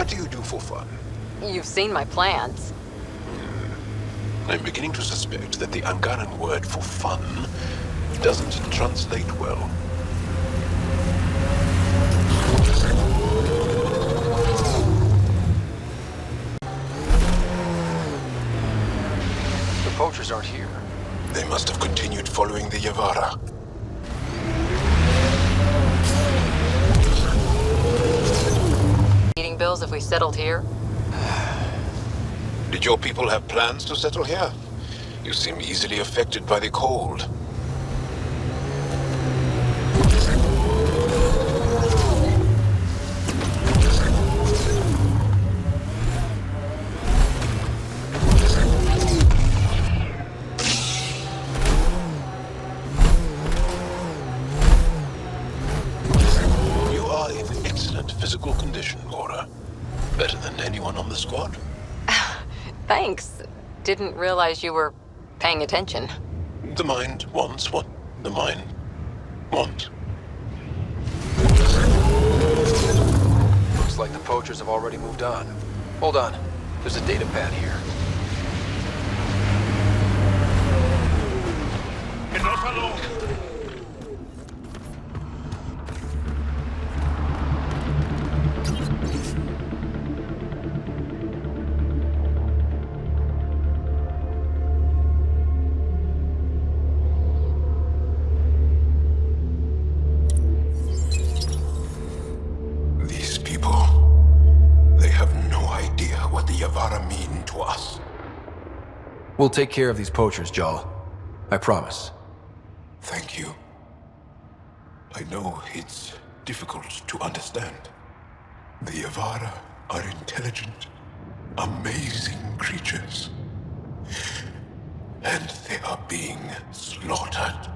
What do you do for fun? You've seen my plans. I'm beginning to suspect that the Angaran word for fun doesn't translate well. The poachers aren't here. They must have continued following the Yavara. Eating bills if we settled here? Did your people have plans to settle here? You seem easily affected by the cold. You are in excellent physical condition, Laura. Better than anyone on the squad. Thanks. Didn't realize you were paying attention. The mind wants what the mind wants. Looks like the poachers have already moved on. Hold on. There's a data pad here. You're not alone. These people, they have no idea what the Yavara mean to us. We'll take care of these poachers, Jal. I promise. Thank you. I know it's difficult to understand. The Yavara are intelligent, amazing creatures. And they are being slaughtered.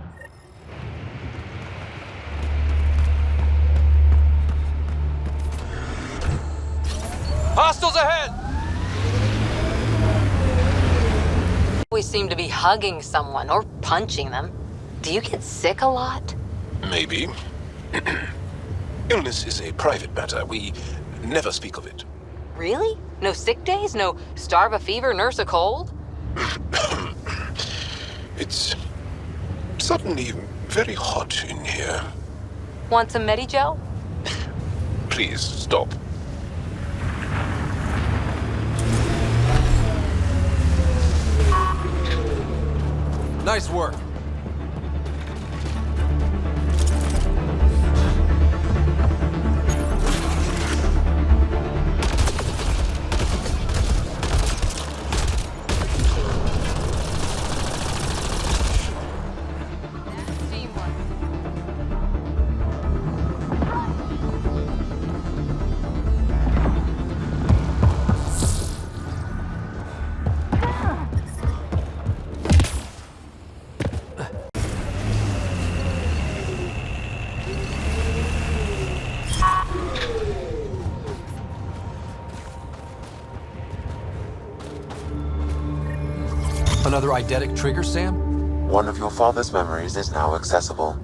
Hostiles ahead! We seem to be hugging someone or punching them. Do you get sick a lot? Maybe. Illness is a private matter. We never speak of it. Really? No sick days? No starve a fever, nurse a cold? It's suddenly very hot in here. Want some Medigel? Please stop. Nice work. Another eidetic trigger, Sam? One of your father's memories is now accessible.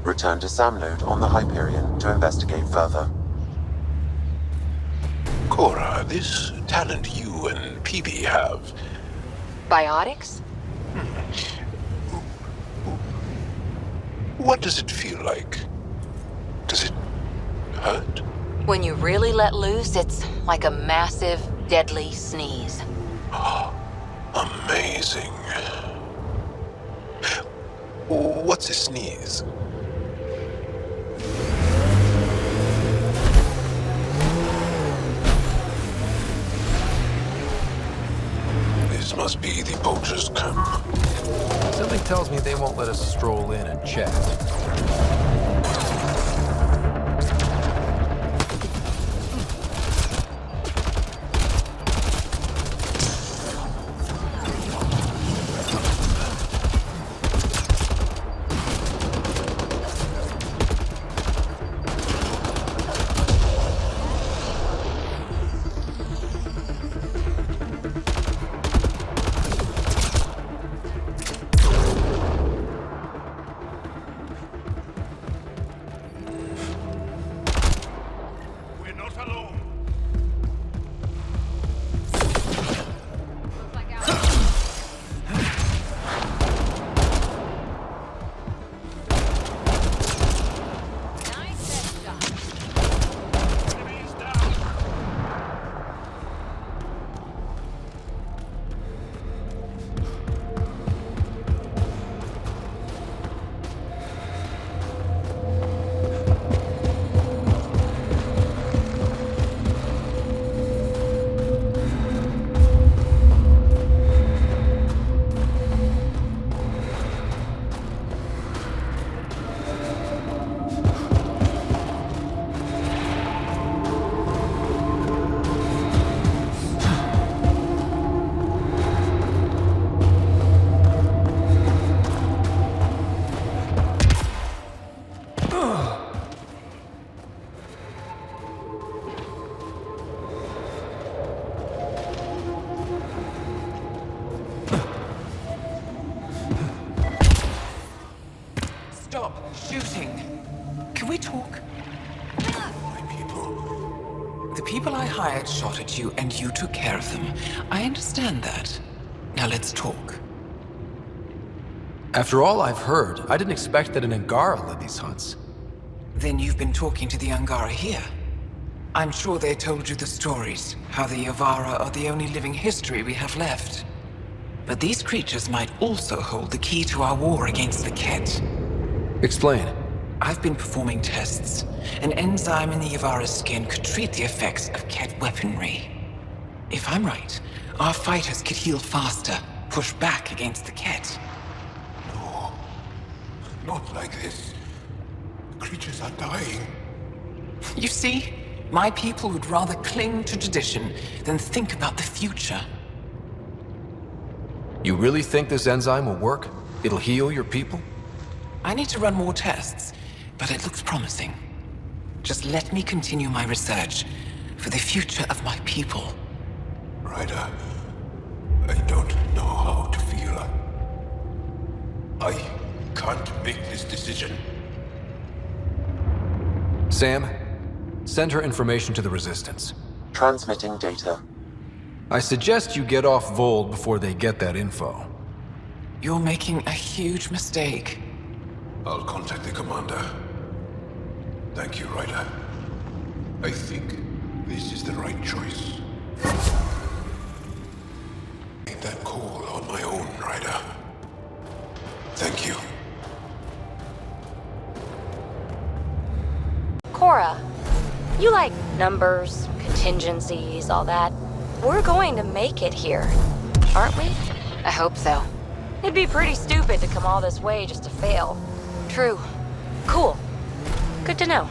Return to Samnode on the Hyperion to investigate further. Cora, this talent you and PeeBee have, Biotics? what does it feel like? Does it hurt? When you really let loose, it's like a massive, deadly sneeze. Amazing. What's a sneeze? This must be the poacher's camp. Something tells me they won't let us stroll in and chat. The people I hired shot at you, and you took care of them. I understand that. Now let's talk. After all I've heard, I didn't expect that an Angara led these hunts. Then you've been talking to the Angara here. I'm sure they told you the stories, how the Yavara are the only living history we have left. But these creatures might also hold the key to our war against the Kett. Explain. I've been performing tests. An enzyme in the Yavara's skin could treat the effects of Kett weaponry. If I'm right, our fighters could heal faster, push back against the Kett. No. Not like this. The creatures are dying. You see, my people would rather cling to tradition than think about the future. You really think this enzyme will work? It'll heal your people? I need to run more tests, but it looks promising. Just let me continue my research for the future of my people. Ryder, I don't know how to feel. I can't make this decision. Sam, send her information to the Resistance. Transmitting data. I suggest you get off Vold before they get that info. You're making a huge mistake. I'll contact the commander. Thank you, Ryder. I think this is the right choice. Made that call on my own, Ryder. Thank you. Cora, you like numbers, contingencies, all that. We're going to make it here, aren't we? I hope so. It'd be pretty stupid to come all this way just to fail. True. Cool. Good to know.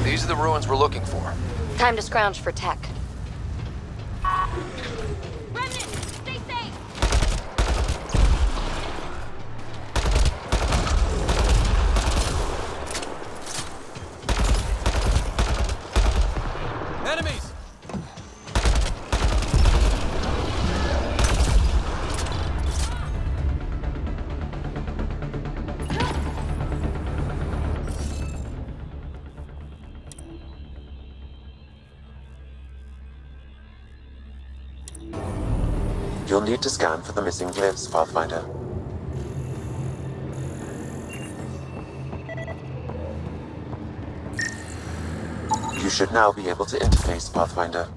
These are the ruins we're looking for. Time to scrounge for tech. Remnant, stay safe! Enemies! You'll need to scan for the missing glyphs, Pathfinder. You should now be able to interface, Pathfinder.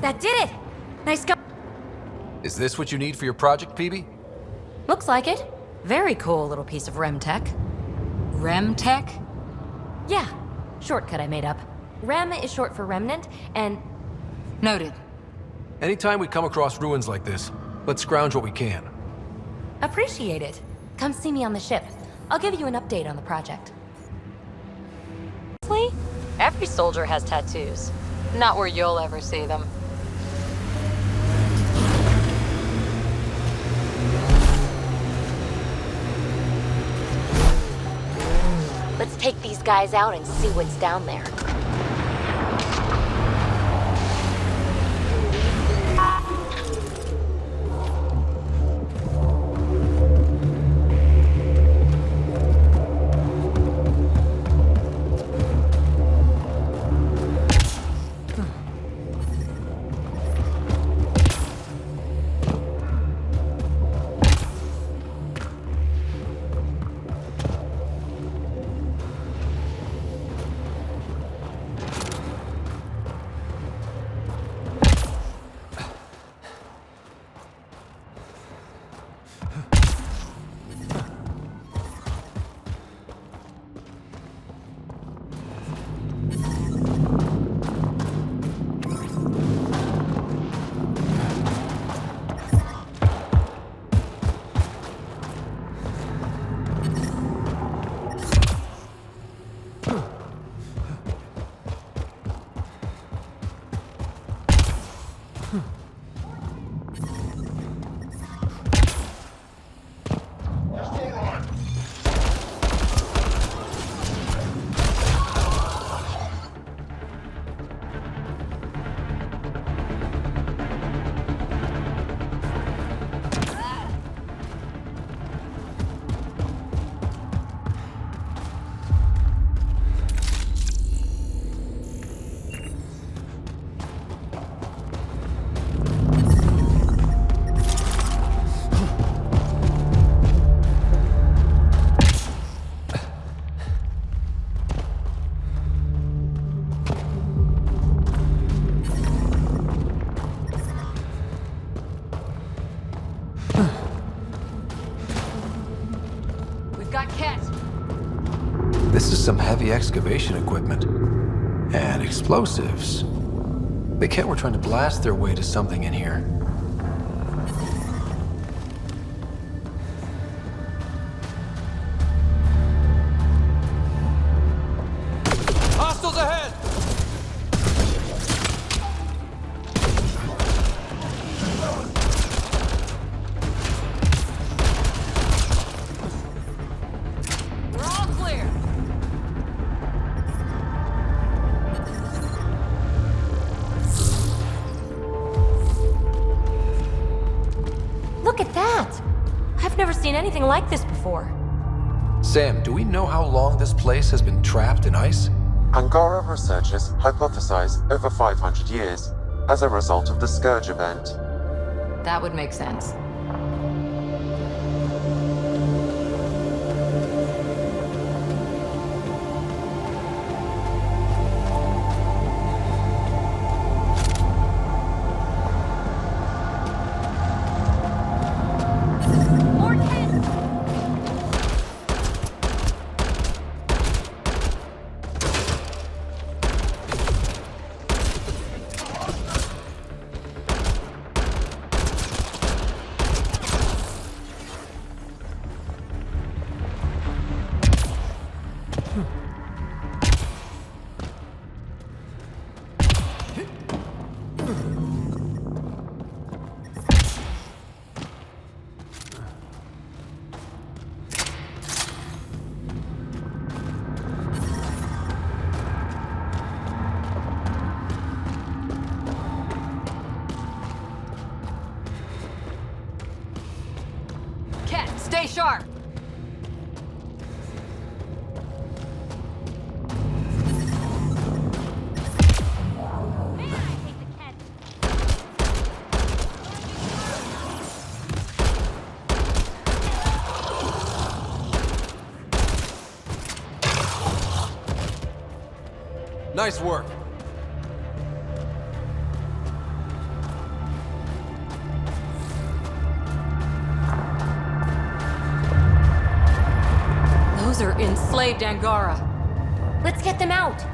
That did it! Nice go. Is this what you need for your project, PeeBee? Looks like it. Very cool little piece of Rem tech. Rem tech? Yeah, shortcut I made up. Rem is short for Remnant, and Noted. Anytime we come across ruins like this, let's scrounge what we can. appreciate it. Come see me on the ship. I'll give you an update on the project. Honestly, every soldier has tattoos. Not where you'll ever see them. Let's take these guys out and see what's down there. some heavy excavation equipment. And explosives. The Kett were trying to blast their way to something in here. Hostiles ahead! We're all clear. Look at that! I've never seen anything like this before. Sam, do we know how long this place has been trapped in ice? Angara researchers hypothesize over 500 years as a result of the Scourge event. That would make sense. Kett, stay sharp! Nice work. Those are enslaved Angara. Let's get them out!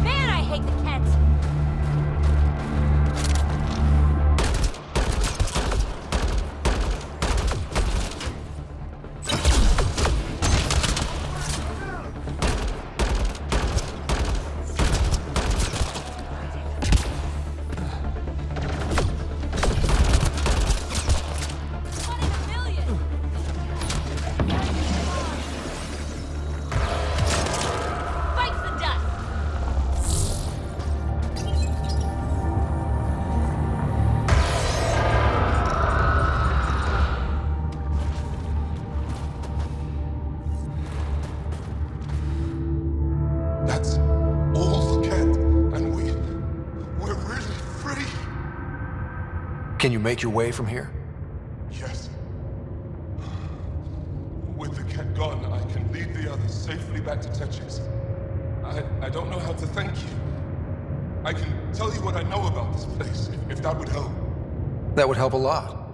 Man, I hate the Kett! Bites the dust! That's all Kett, and we're really free. Can you make your way from here? Yes. With the Kett gone, I can lead the others safely back to Techix. I don't know how to thank you. I can tell you what I know about this place, if that would help. That would help a lot.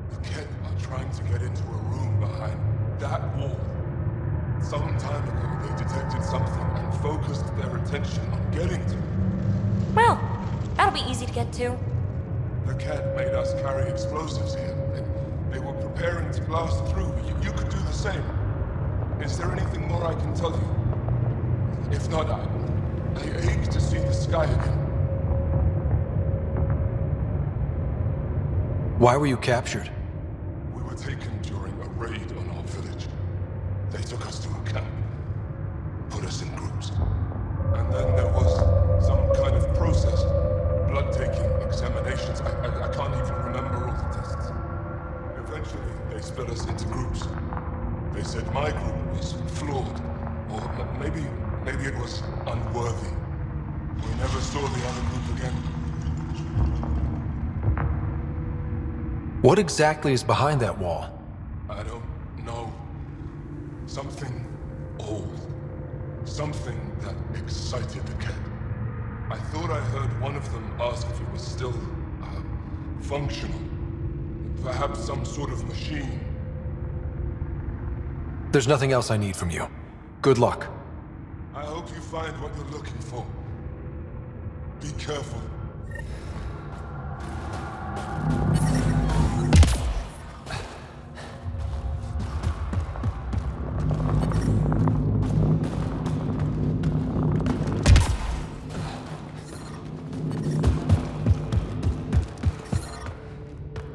The Kett are trying to get into a room behind that wall. Some time ago, they detected something and focused their attention on getting to it. Well, that'll be easy to get to. The Kett made us carry explosives here. They were preparing to blast through. You could do the same. Is there anything more I can tell you? If not, I ache to see the sky again. Why were you captured? We were taken during a raid on our village. They took us to a camp, put us in groups. And then there was some kind of process, blood-taking, examinations. I can't even remember all the tests. Eventually, they split us into groups. They said my group was flawed, or maybe it was unworthy. We never saw the other group again. What exactly is behind that wall? I don't know. Something old. Something that excited the Kett. I thought I heard one of them ask if it was still, functional. Perhaps some sort of machine. There's nothing else I need from you. Good luck. I hope you find what you're looking for. Be careful.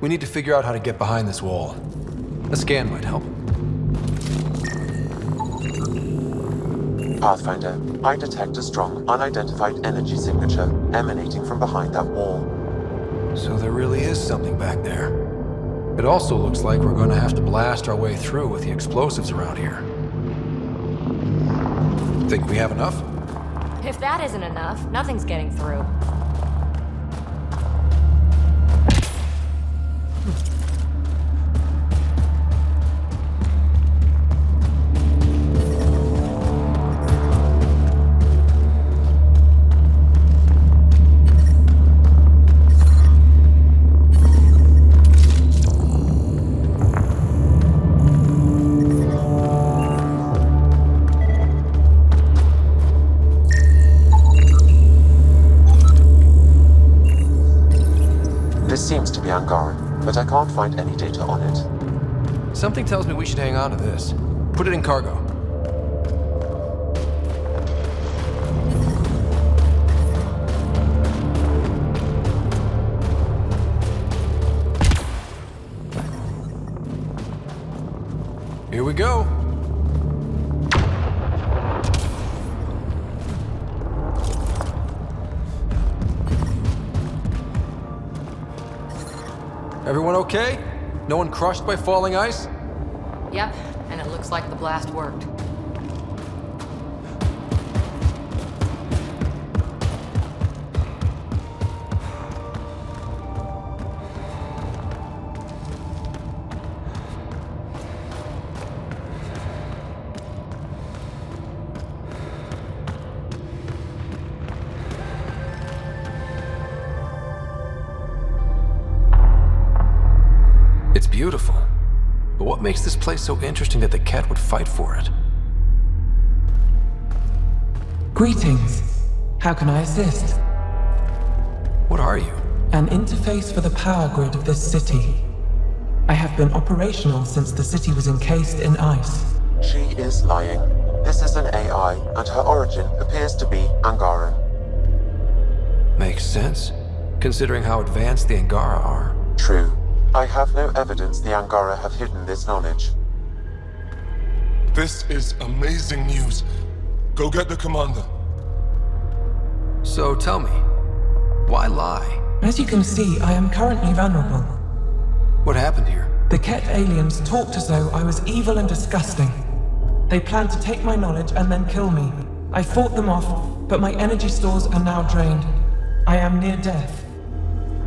We need to figure out how to get behind this wall. A scan might help. Pathfinder, I detect a strong, unidentified energy signature emanating from behind that wall. So there really is something back there. It also looks like we're going to have to blast our way through with the explosives around here. Think we have enough? If that isn't enough, nothing's getting through. But I can't find any data on it. Something tells me we should hang on to this. Put it in cargo. Here we go. Everyone okay? No one crushed by falling ice? Yep, and it looks like the blast worked. It's beautiful. But what makes this place so interesting that the Kett would fight for it? Greetings. How can I assist? What are you? An interface for the power grid of this city. I have been operational since the city was encased in ice. She is lying. This is an AI, and her origin appears to be Angaran. Makes sense, considering how advanced the Angara are. True. I have no evidence the Angara have hidden this knowledge. This is amazing news. Go get the commander. So tell me, why lie? As you can see, I am currently vulnerable. What happened here? The Kett aliens talked as though I was evil and disgusting. They planned to take my knowledge and then kill me. I fought them off, but my energy stores are now drained. I am near death.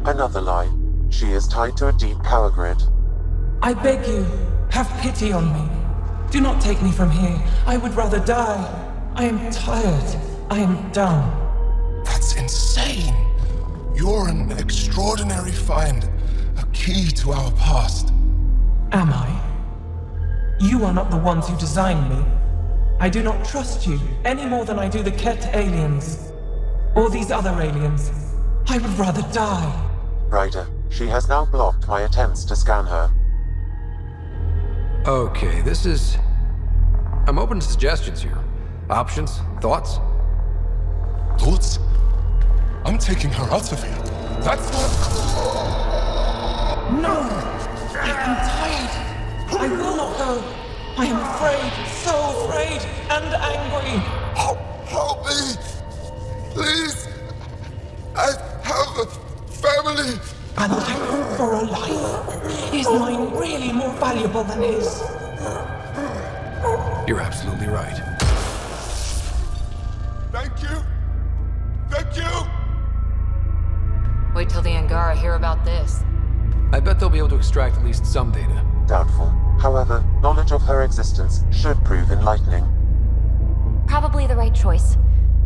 Another lie. She is tied to a deep power grid. I beg you, have pity on me. Do not take me from here. I would rather die. I am tired. I am done. That's insane. You're an extraordinary find. A key to our past. Am I? You are not the ones who designed me. I do not trust you any more than I do the Kett aliens. Or these other aliens. I would rather die. Ryder, she has now blocked my attempts to scan her. Okay, I'm open to suggestions here. Options? Thoughts? Thoughts? I'm taking her out of here. That's not... No! I am tired. I will not go. I am afraid, so afraid and angry. Help me! Please! I have a family! And I hope for a life. Is mine really more valuable than his? You're absolutely right. Thank you! Thank you! Wait till the Angara hear about this. I bet they'll be able to extract at least some data. Doubtful. However, knowledge of her existence should prove enlightening. Probably the right choice.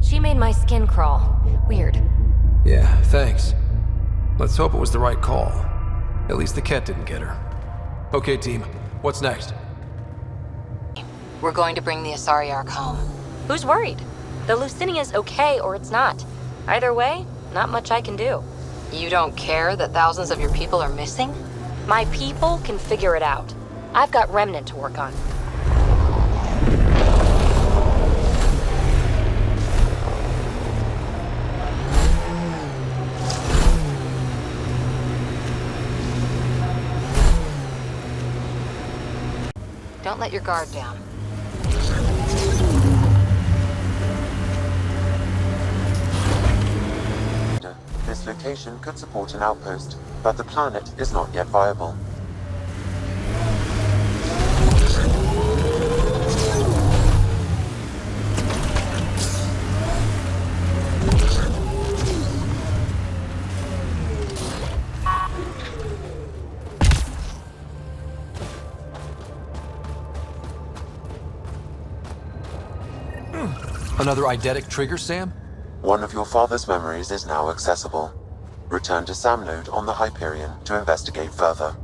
She made my skin crawl. Weird. Yeah, thanks. Let's hope it was the right call. At least the Kett didn't get her. Okay, team. What's next? We're going to bring the Asari Ark home. Who's worried? The Lucinia's okay or it's not. Either way, not much I can do. You don't care that thousands of your people are missing? My people can figure it out. I've got Remnant to work on. Don't let your guard down. This location could support an outpost, but the planet is not yet viable. Another eidetic trigger, Sam? One of your father's memories is now accessible. Return to Sam Node on the Hyperion to investigate further.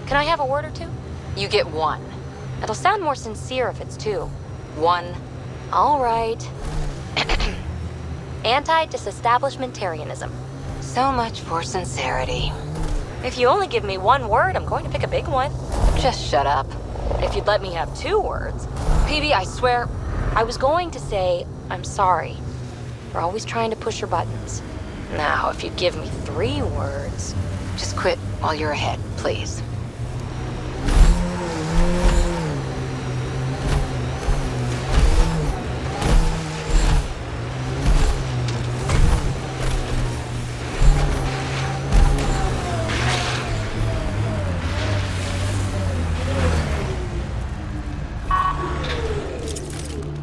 Can I have a word or two? You get one. It'll sound more sincere if it's two. One. All right. Anti-disestablishmentarianism. So much for sincerity. If you only give me one word, I'm going to pick a big one. Just shut up. If you'd let me have 2 words. PeeBee, I swear... I was going to say, I'm sorry. For always trying to push your buttons. Now, if you give me 3 words... Just quit while you're ahead, please.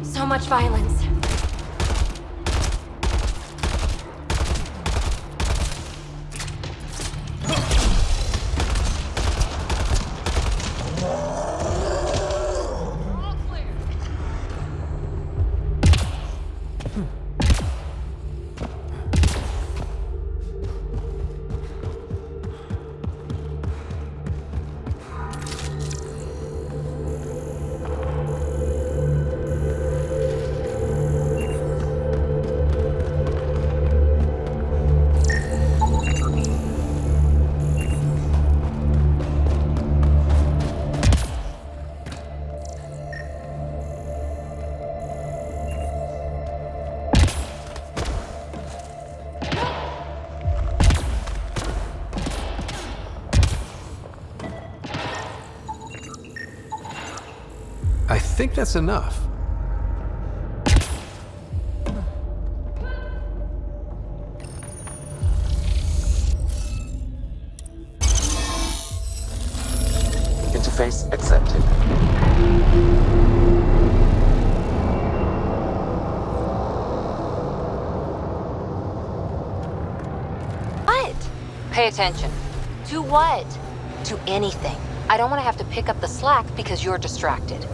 So much violence. I think that's enough. Interface accepted. What? Pay attention. To what? To anything. I don't want to have to pick up the slack because you're distracted.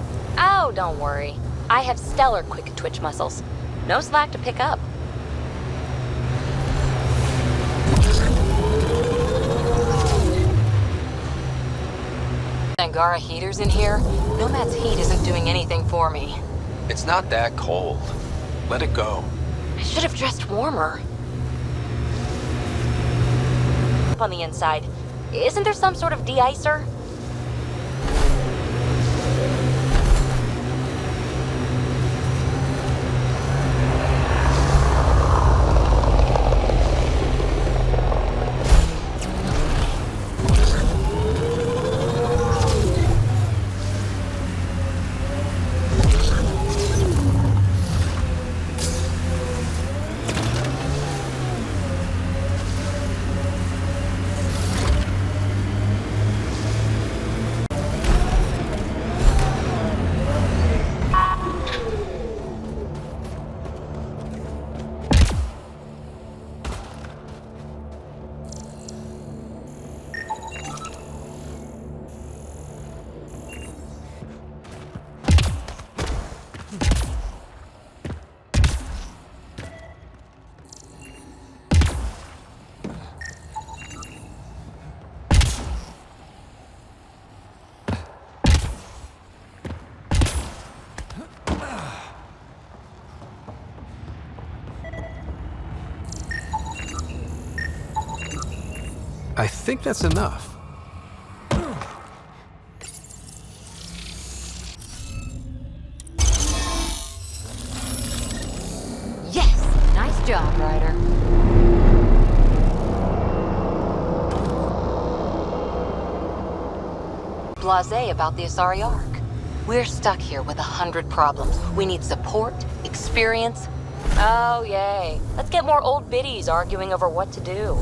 Oh, don't worry. I have stellar quick twitch muscles. No slack to pick up. Angara heaters in here? Nomad's heat isn't doing anything for me. It's not that cold. Let it go. I should have dressed warmer. Up on the inside. Isn't there some sort of de-icer? I think that's enough. Yes! Nice job, Ryder. Blasé about the Asari Ark. We're stuck here with 100 problems. We need support, experience. Oh, yay. Let's get more old biddies arguing over what to do.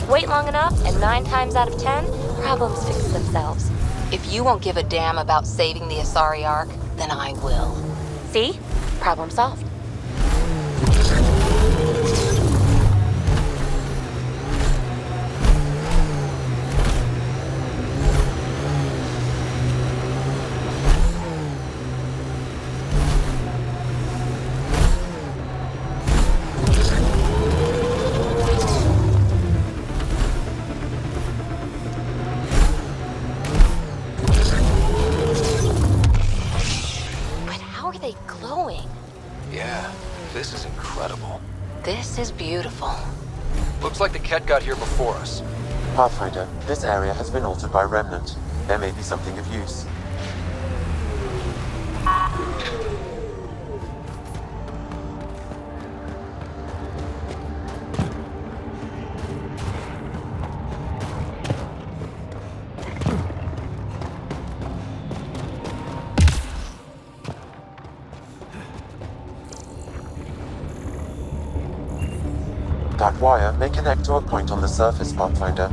Wait long enough, and 9 times out of 10, problems fix themselves. If you won't give a damn about saving the Asari Ark, then I will. See? Problem solved. This is incredible. This is beautiful. Looks like the Kett got here before us. Pathfinder, this area has been altered by Remnant. There may be something of use. That wire may connect to a point on the surface, Pathfinder.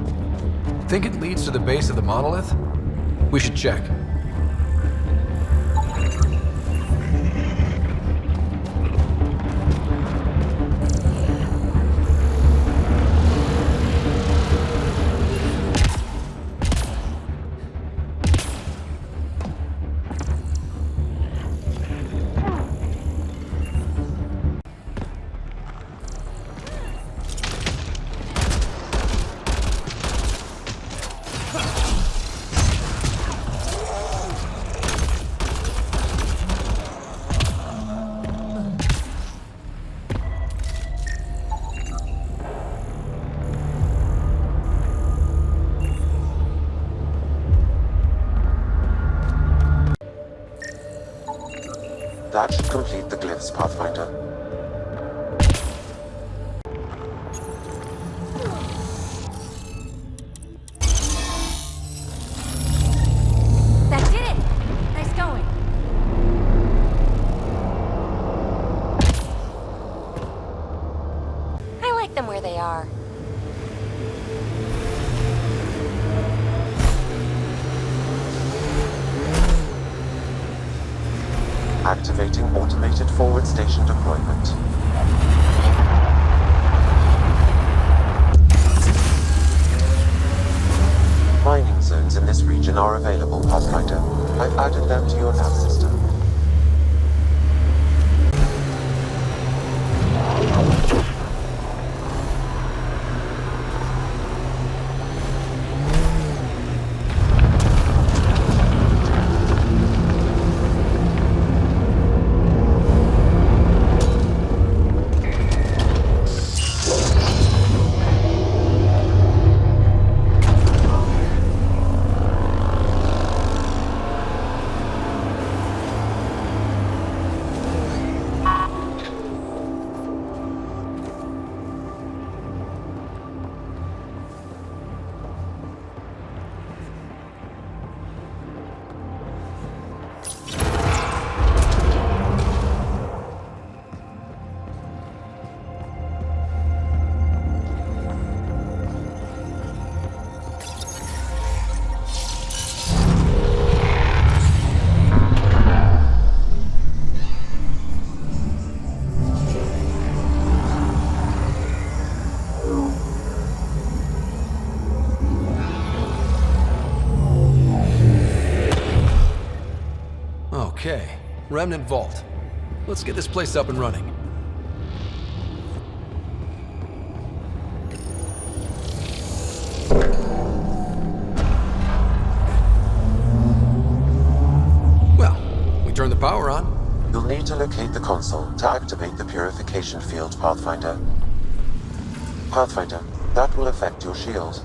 Think it leads to the base of the monolith? We should check. That should complete the glyphs, Pathfinder. That did it! Nice going. I like them where they are. Activating automated forward station deployment. Mining zones in this region are available, Pathfinder. I've added them to your nav system. Okay, Remnant Vault. Let's get this place up and running. Well, we turn the power on. You'll need to locate the console to activate the purification field, Pathfinder. Pathfinder, that will affect your shield.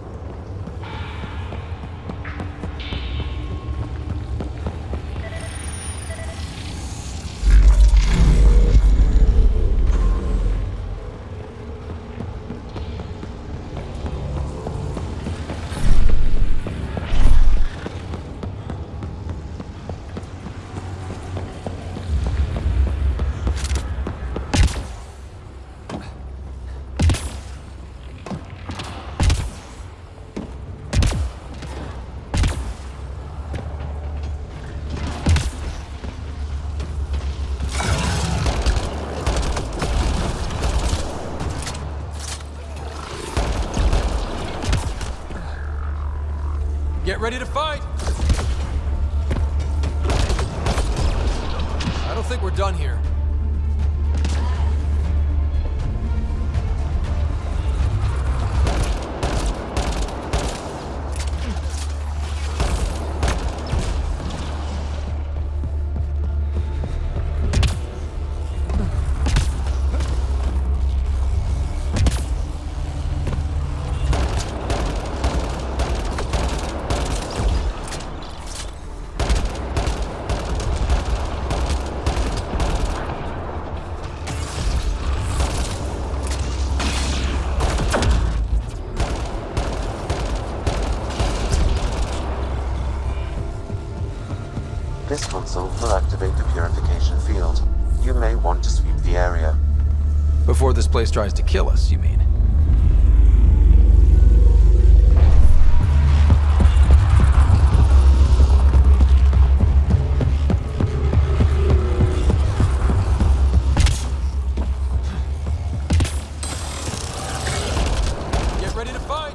Get ready to fight! I don't think we're done here. This console will activate the purification field. You may want to sweep the area. Before this place tries to kill us, you mean? Get ready to fight!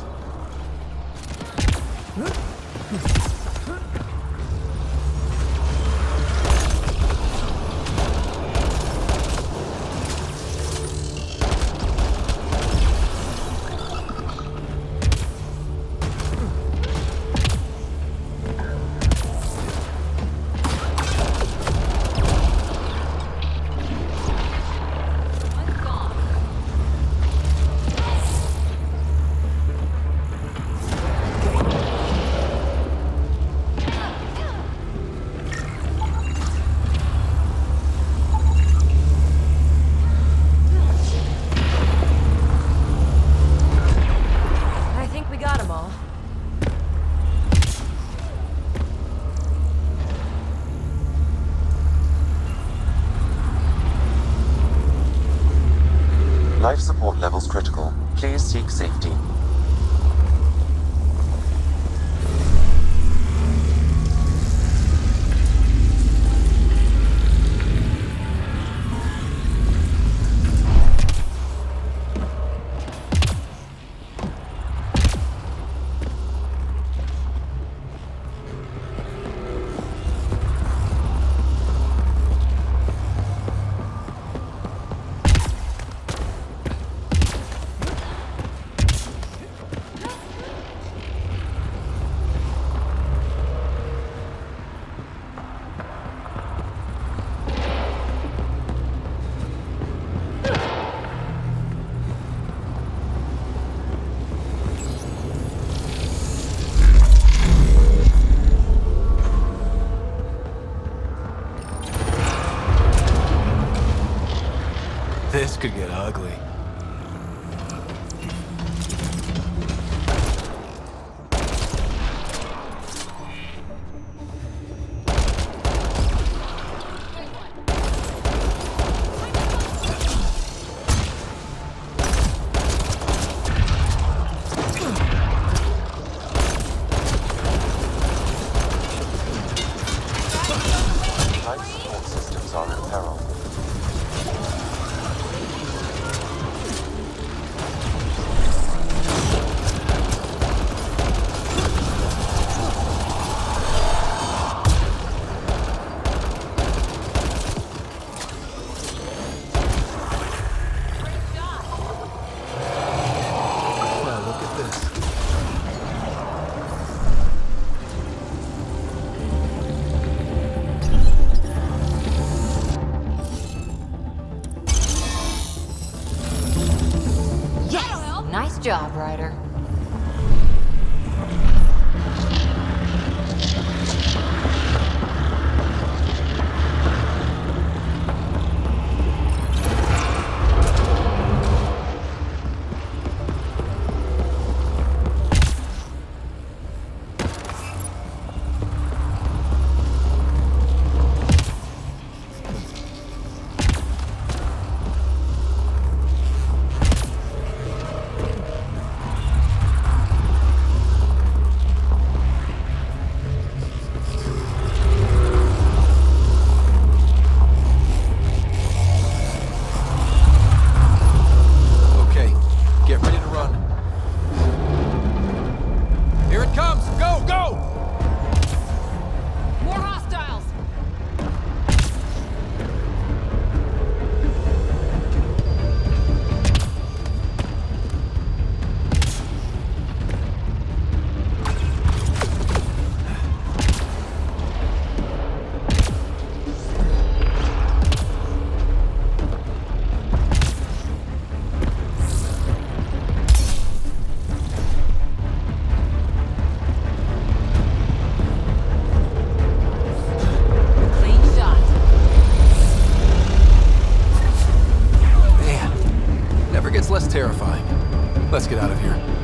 Life support levels critical. Please seek safety. This could get ugly. Life support systems are in peril. Wow, look at this. Yes! Nice job, Ryder. less terrifying. Let's get out of here.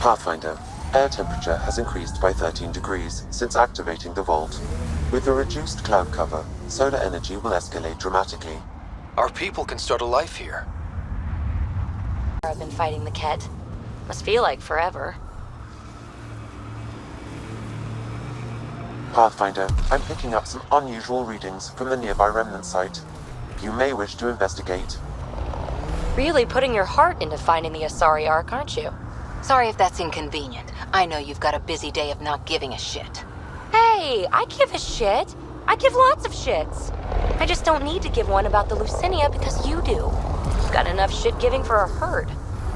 Pathfinder, air temperature has increased by 13 degrees since activating the vault. With the reduced cloud cover, solar energy will escalate dramatically. Our people can start a life here. I've been fighting the Kett. Must feel like forever. Pathfinder, I'm picking up some unusual readings from the nearby Remnant site. You may wish to investigate. Really putting your heart into finding the Asari Ark, aren't you? Sorry if that's inconvenient. I know you've got a busy day of not giving a shit. Hey, I give a shit. I give lots of shits. I just don't need to give one about the Lucinia because you do. You've got enough shit giving for a herd.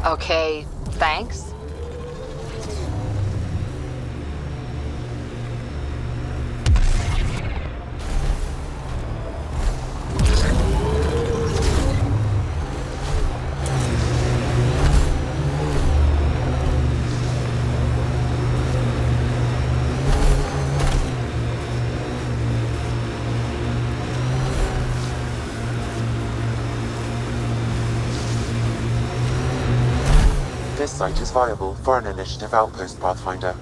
Okay, thanks. This site is viable for an initiative outpost, Pathfinder.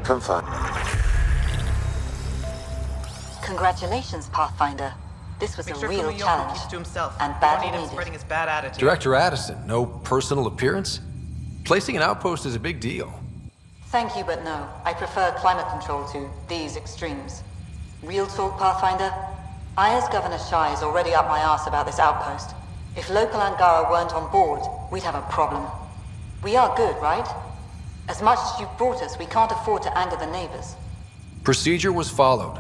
Confirmed. Congratulations, Pathfinder. This was Make a sure real Fumio challenge. keeps to himself. And We don't badly need him needed. spreading his bad attitude. Director Addison, no personal appearance? Placing an outpost is a big deal. Thank you, but no. I prefer climate control to these extremes. Real talk, Pathfinder? I, as Governor Shai, is already up my arse about this outpost. If local Angara weren't on board, we'd have a problem. We are good, right? As much as you've brought us, we can't afford to anger the neighbors. Procedure was followed,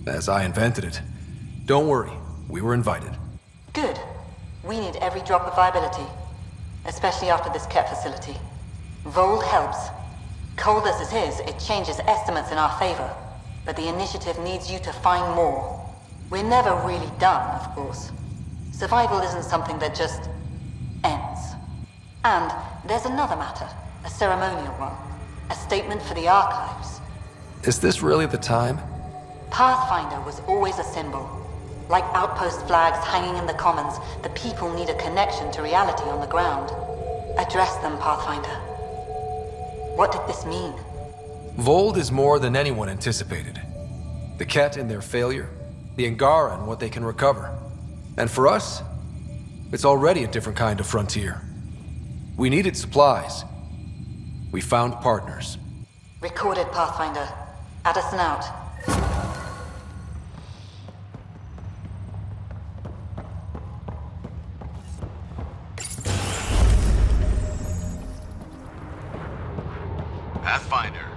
as I invented it. Don't worry, we were invited. Good. We need every drop of viability. Especially after this Kett facility. Vold helps. Cold as it is, it changes estimates in our favor. But the initiative needs you to find more. We're never really done, of course. Survival isn't something that just ends. And there's another matter, a ceremonial one. A statement for the archives. Is this really the time? Pathfinder was always a symbol. Like outpost flags hanging in the commons, the people need a connection to reality on the ground. Address them, Pathfinder. What did this mean? Vold is more than anyone anticipated. The Kett and their failure, the Angara and what they can recover. And for us, it's already a different kind of frontier. We needed supplies. We found partners. Recorded, Pathfinder. Addison out. Pathfinder.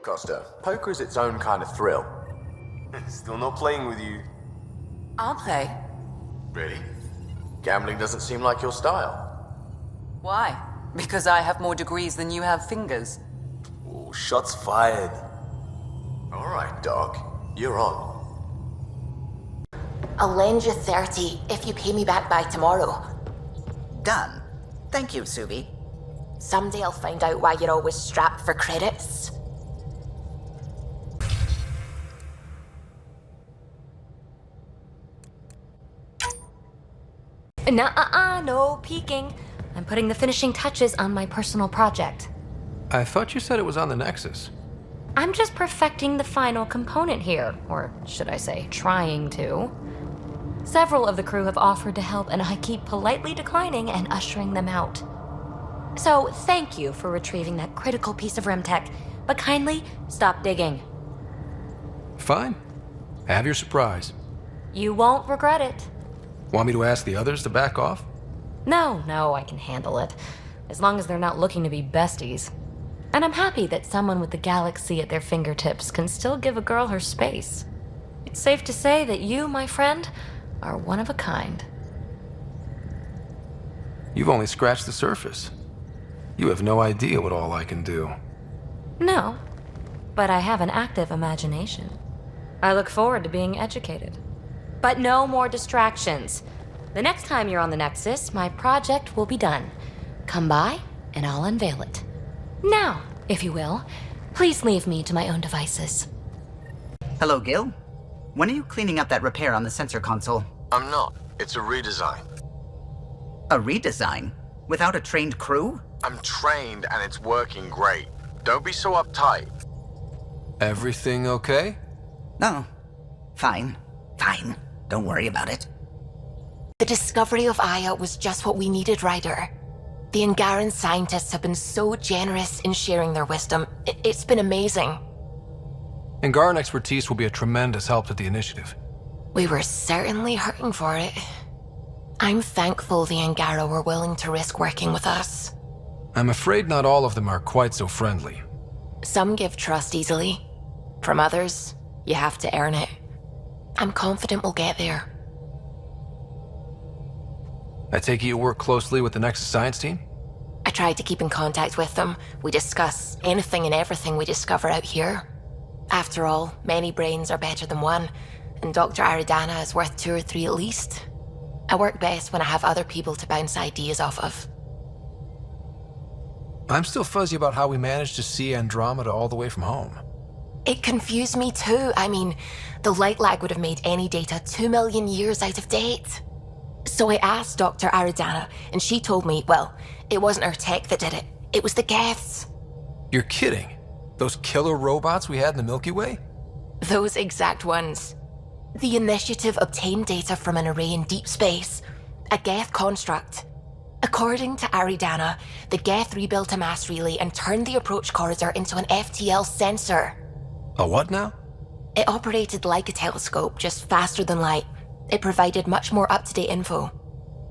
Costa. Poker is its own kind of thrill. Still not playing with you. I'll play. Really? Gambling doesn't seem like your style. Why? Because I have more degrees than you have fingers. Oh, shots fired. Alright, dog. You're on. I'll lend you 30 if you pay me back by tomorrow. Done. Thank you, Subi. Someday I'll find out why you're always strapped for credits. No peeking. I'm putting the finishing touches on my personal project. I thought you said it was on the Nexus. I'm just perfecting the final component here, or should I say, trying to. Several of the crew have offered to help, and I keep politely declining and ushering them out. So, thank you for retrieving that critical piece of Remtech, but kindly stop digging. Fine. Have your surprise. You won't regret it. Want me to ask the others to back off? No, I can handle it. As long as they're not looking to be besties. And I'm happy that someone with the galaxy at their fingertips can still give a girl her space. It's safe to say that you, my friend, are one of a kind. You've only scratched the surface. You have no idea what all I can do. No, but I have an active imagination. I look forward to being educated. But no more distractions. The next time you're on the Nexus, my project will be done. Come by, and I'll unveil it. Now, if you will, please leave me to my own devices. Hello, Gil. When are you cleaning up that repair on the sensor console? I'm not. It's a redesign. A redesign? Without a trained crew? I'm trained and it's working great. Don't be so uptight. Everything okay? No. Fine. Don't worry about it. The discovery of Aya was just what we needed, Ryder. The Angaran scientists have been so generous in sharing their wisdom. It's been amazing. Angaran expertise will be a tremendous help to the Initiative. We were certainly hurting for it. I'm thankful the Angara were willing to risk working with us. I'm afraid not all of them are quite so friendly. Some give trust easily. From others, you have to earn it. I'm confident we'll get there. I take it you work closely with the Nexus science team? I try to keep in contact with them. We discuss anything and everything we discover out here. After all, many brains are better than one, and Dr. Aridana is worth 2 or 3 at least. I work best when I have other people to bounce ideas off of. I'm still fuzzy about how we managed to see Andromeda all the way from home. It confused me too. I mean, the light lag would have made any data 2 million years out of date. So I asked Dr. Aridana, and she told me, well, it wasn't her tech that did it. It was the Geths. You're kidding? Those killer robots we had in the Milky Way? Those exact ones. The Initiative obtained data from an array in deep space, a Geth construct. According to Aridana, the Geth rebuilt a mass relay and turned the approach corridor into an FTL sensor. A what now? It operated like a telescope, just faster than light. It provided much more up-to-date info.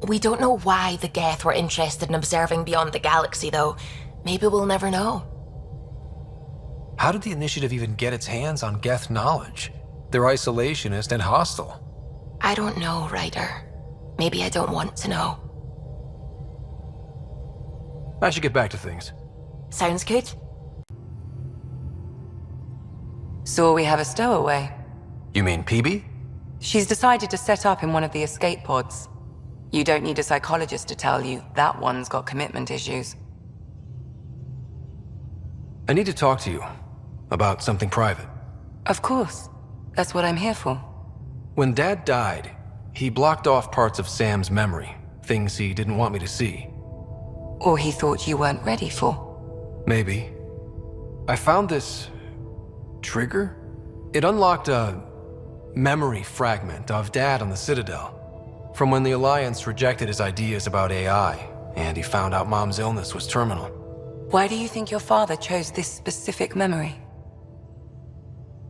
We don't know why the Geth were interested in observing beyond the galaxy, though. Maybe we'll never know. How did the Initiative even get its hands on Geth knowledge? They're isolationist and hostile. I don't know, Ryder. Maybe I don't want to know. I should get back to things. Sounds good. So we have a stowaway. You mean PeeBee? She's decided to set up in one of the escape pods. You don't need a psychologist to tell you that one's got commitment issues. I need to talk to you about something private. Of course. That's what I'm here for. When Dad died, he blocked off parts of Sam's memory, things he didn't want me to see. Or he thought you weren't ready for. Maybe. I found this trigger. It unlocked a memory fragment of Dad on the Citadel, from when the Alliance rejected his ideas about AI, and he found out Mom's illness was terminal. Why do you think your father chose this specific memory?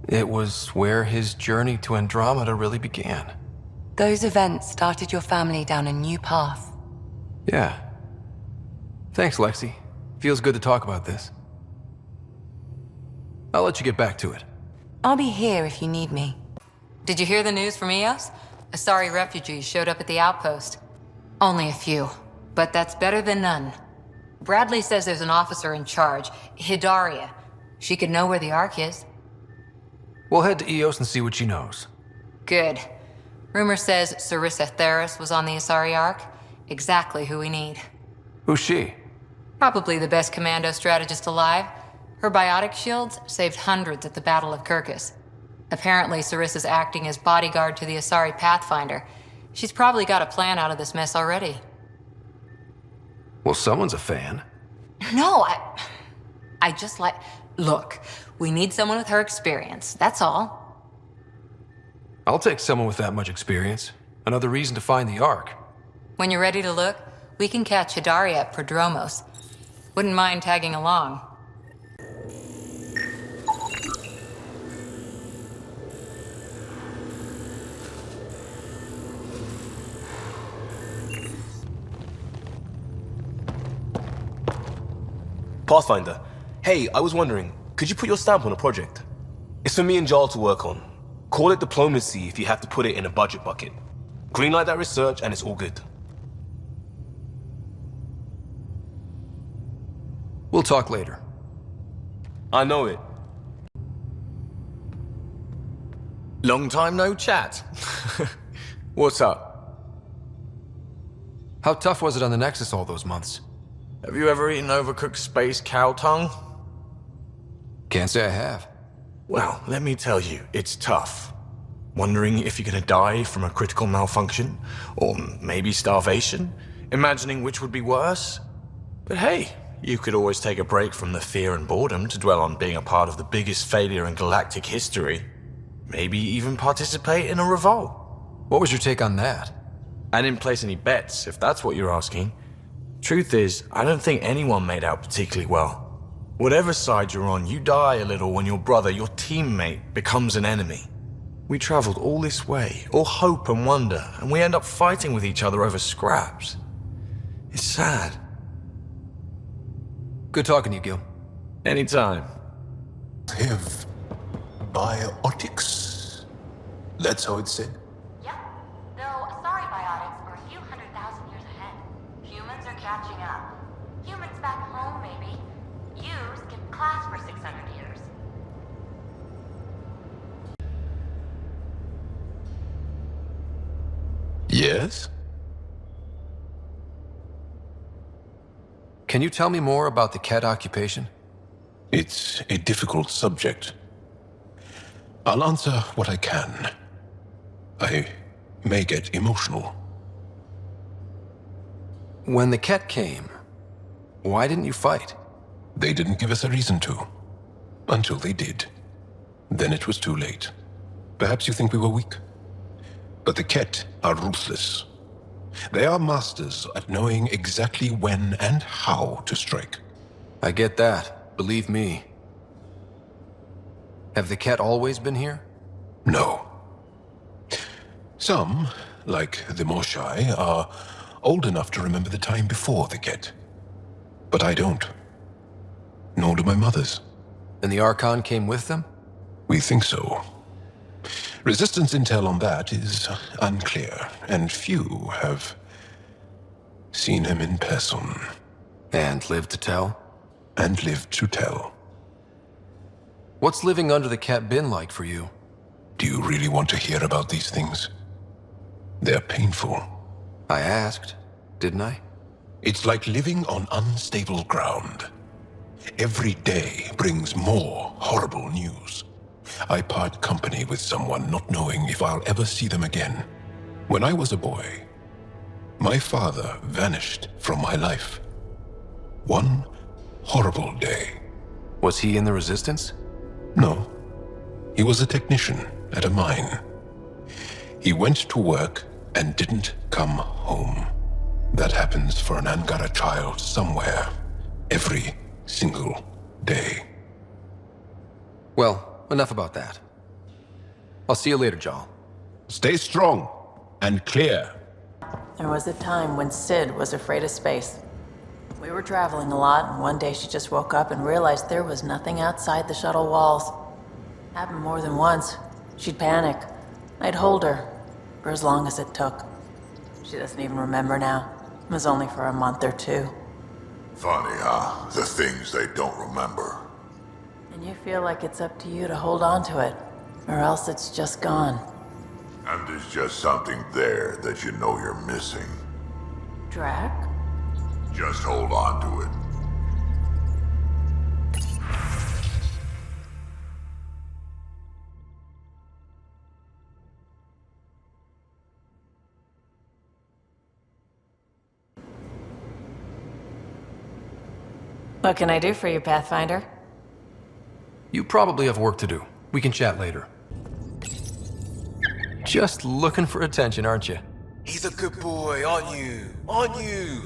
It was where his journey to Andromeda really began. Those events started your family down a new path. Yeah. Thanks, Lexi. Feels good to talk about this. I'll let you get back to it. I'll be here if you need me. Did you hear the news from Eos? Asari refugees showed up at the outpost. Only a few, but that's better than none. Bradley says there's an officer in charge, Hidaria. She could know where the Ark is. We'll head to Eos and see what she knows. Good. Rumor says Sarissa Theris was on the Asari Ark. Exactly who we need. Who's she? Probably the best commando strategist alive. Her biotic shields saved hundreds at the Battle of Kirkus. Apparently, Sarissa's acting as bodyguard to the Asari Pathfinder. She's probably got a plan out of this mess already. Well, someone's a fan. No, I just like... Look, we need someone with her experience, that's all. I'll take someone with that much experience. Another reason to find the Ark. When you're ready to look, we can catch Hidaria at Prodromos. Wouldn't mind tagging along. Pathfinder, hey, I was wondering, could you put your stamp on a project? It's for me and Jarl to work on. Call it diplomacy if you have to put it in a budget bucket. Greenlight that research and it's all good. We'll talk later. I know it. Long time no chat. What's up? How tough was it on the Nexus all those months? Have you ever eaten overcooked space cow tongue? Can't say I have. Well, let me tell you, it's tough. Wondering if you're gonna die from a critical malfunction, or maybe starvation, imagining which would be worse. But hey, you could always take a break from the fear and boredom to dwell on being a part of the biggest failure in galactic history. Maybe even participate in a revolt. What was your take on that? I didn't place any bets, if that's what you're asking. Truth is, I don't think anyone made out particularly well. Whatever side you're on, you die a little when your brother, your teammate, becomes an enemy. We traveled all this way, all hope and wonder, and we end up fighting with each other over scraps. It's sad. Good talking to you, Gil. Anytime. Have biotics. That's how it's said. Yep. Though Asari biotics are a few 100,000 years ahead. Humans are catching up. Humans back home, maybe. You skipped class for 600 years. Yes? Can you tell me more about the Kett occupation? It's a difficult subject. I'll answer what I can. I may get emotional. When the Kett came, why didn't you fight? They didn't give us a reason to. Until they did. Then it was too late. Perhaps you think we were weak. But the Kett are ruthless. They are masters at knowing exactly when and how to strike. I get that, believe me. Have the Kett always been here? No. Some, like the Moshai, are old enough to remember the time before the Kett. But I don't. Nor do my mothers. And the Archon came with them? We think so. Resistance intel on that is unclear, and few have seen him in person. And lived to tell? And lived to tell. What's living under the Kett been like for you? Do you really want to hear about these things? They're painful. I asked, didn't I? It's like living on unstable ground. Every day brings more horrible news. I part company with someone not knowing if I'll ever see them again. When I was a boy, my father vanished from my life. One horrible day. Was he in the Resistance? No. He was a technician at a mine. He went to work and didn't come home. That happens for an Angara child somewhere, every single day. Well, enough about that. I'll see you later, Jarl. Stay strong and clear. There was a time when Sid was afraid of space. We were traveling a lot, and one day she just woke up and realized there was nothing outside the shuttle walls. Happened more than once. She'd panic. I'd hold her, for as long as it took. She doesn't even remember now. It was only for a month or two. Funny, huh? The things they don't remember. And you feel like it's up to you to hold on to it, or else it's just gone. And there's just something there that you know you're missing. Drack? Just hold on to it. What can I do for you, Pathfinder? You probably have work to do. We can chat later. Just looking for attention, aren't you? He's a good boy, aren't you? Aren't you?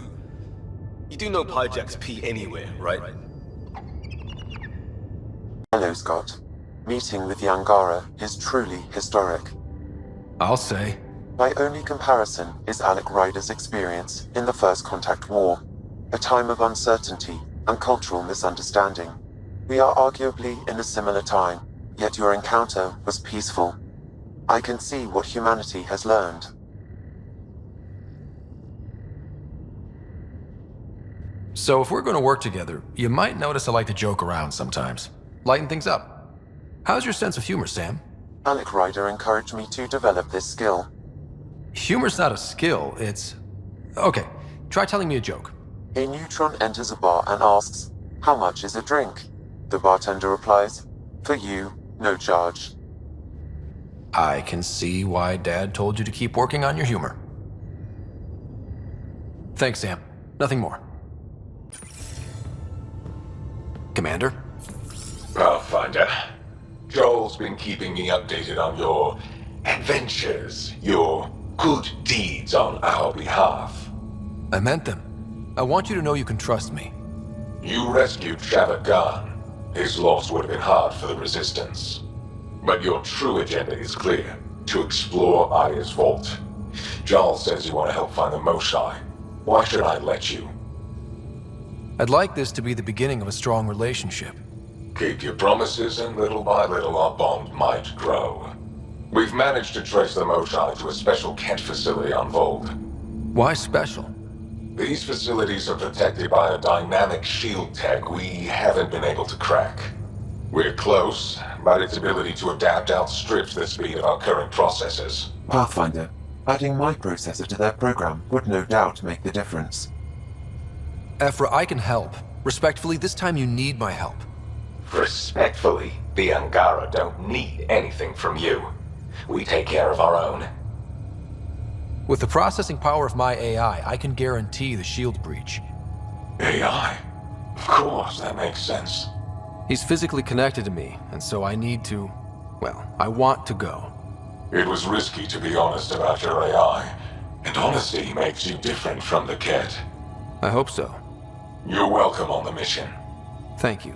You do know Pyjack's pee anywhere, right? Hello, Scott. Meeting with the Angara is truly historic. I'll say. My only comparison is Alec Ryder's experience in the First Contact War, a time of uncertainty and cultural misunderstanding. We are arguably in a similar time, yet your encounter was peaceful. I can see what humanity has learned. So if we're going to work together, you might notice I like to joke around sometimes. Lighten things up. How's your sense of humor, Sam? Alec Ryder encouraged me to develop this skill. Humor's not a skill, it's... Okay, try telling me a joke. A neutron enters a bar and asks, "How much is a drink?" The bartender replies, "For you, no charge." I can see why Dad told you to keep working on your humor. Thanks, Sam. Nothing more. Commander? Pathfinder, Joel's been keeping me updated on your adventures, your good deeds on our behalf. I meant them. I want you to know you can trust me. You rescued Shava Khan. His loss would have been hard for the Resistance. But your true agenda is clear, to explore Aya's vault. Joel says you want to help find the Moshae. Why should I let you? I'd like this to be the beginning of a strong relationship. Keep your promises, and little by little our bond might grow. We've managed to trace the Moshae to a special Kett facility on Vold. Why special? These facilities are protected by a dynamic shield tech we haven't been able to crack. We're close, but its ability to adapt outstrips the speed of our current processors. Pathfinder, adding my processor to their program would no doubt make the difference. Ephra, I can help. Respectfully, this time you need my help. Respectfully, the Angara don't need anything from you. We take care of our own. With the processing power of my AI, I can guarantee the shield breach. AI? Of course, that makes sense. He's physically connected to me, and so I need to... well, I want to go. It was risky to be honest about your AI, and honesty makes you different from the Kett. I hope so. You're welcome on the mission. Thank you.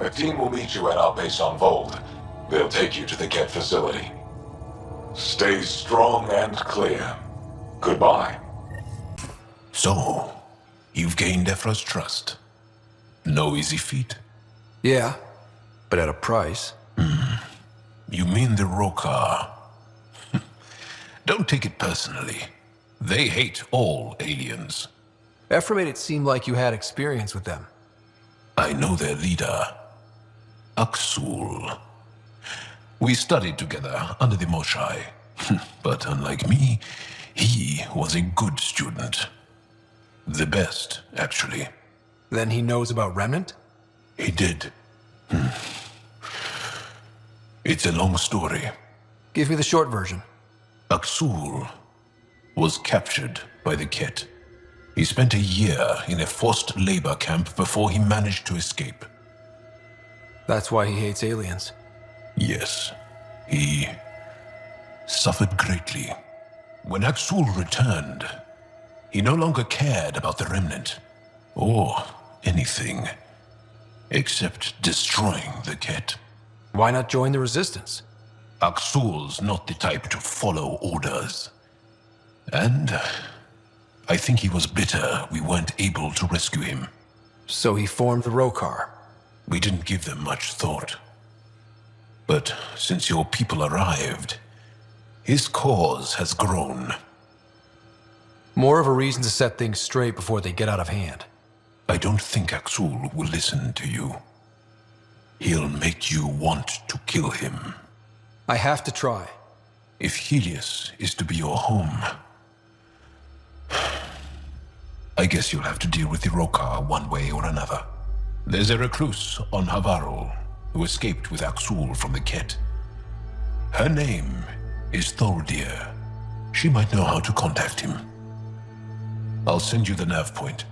A team will meet you at our base on Vold. They'll take you to the Kett facility. Stay strong and clear. Goodbye. So, you've gained Ephra's trust. No easy feat. Yeah, but at a price. You mean the Roka? Don't take it personally. They hate all aliens. Ephra made it seem like you had experience with them. I know their leader, Aksul. We studied together under the Moshae. But unlike me, he was a good student. The best, actually. Then he knows about Remnant? He did. It's a long story. Give me the short version. Aksul was captured by the Kett. He spent a year in a forced labor camp before he managed to escape. That's why he hates aliens. Yes, he suffered greatly. When Aksul returned, he no longer cared about the Remnant, or anything, except destroying the Kett. Why not join the Resistance? Aksul's not the type to follow orders. And I think he was bitter we weren't able to rescue him. So he formed the Rokar. We didn't give them much thought. But since your people arrived, his cause has grown. More of a reason to set things straight before they get out of hand. I don't think Axul will listen to you. He'll make you want to kill him. I have to try. If Helios is to be your home, I guess you'll have to deal with the Rokar one way or another. There's a recluse on Havarul who escaped with Axul from the Kett. Her name is Thordir. She might know how to contact him. I'll send you the nav point.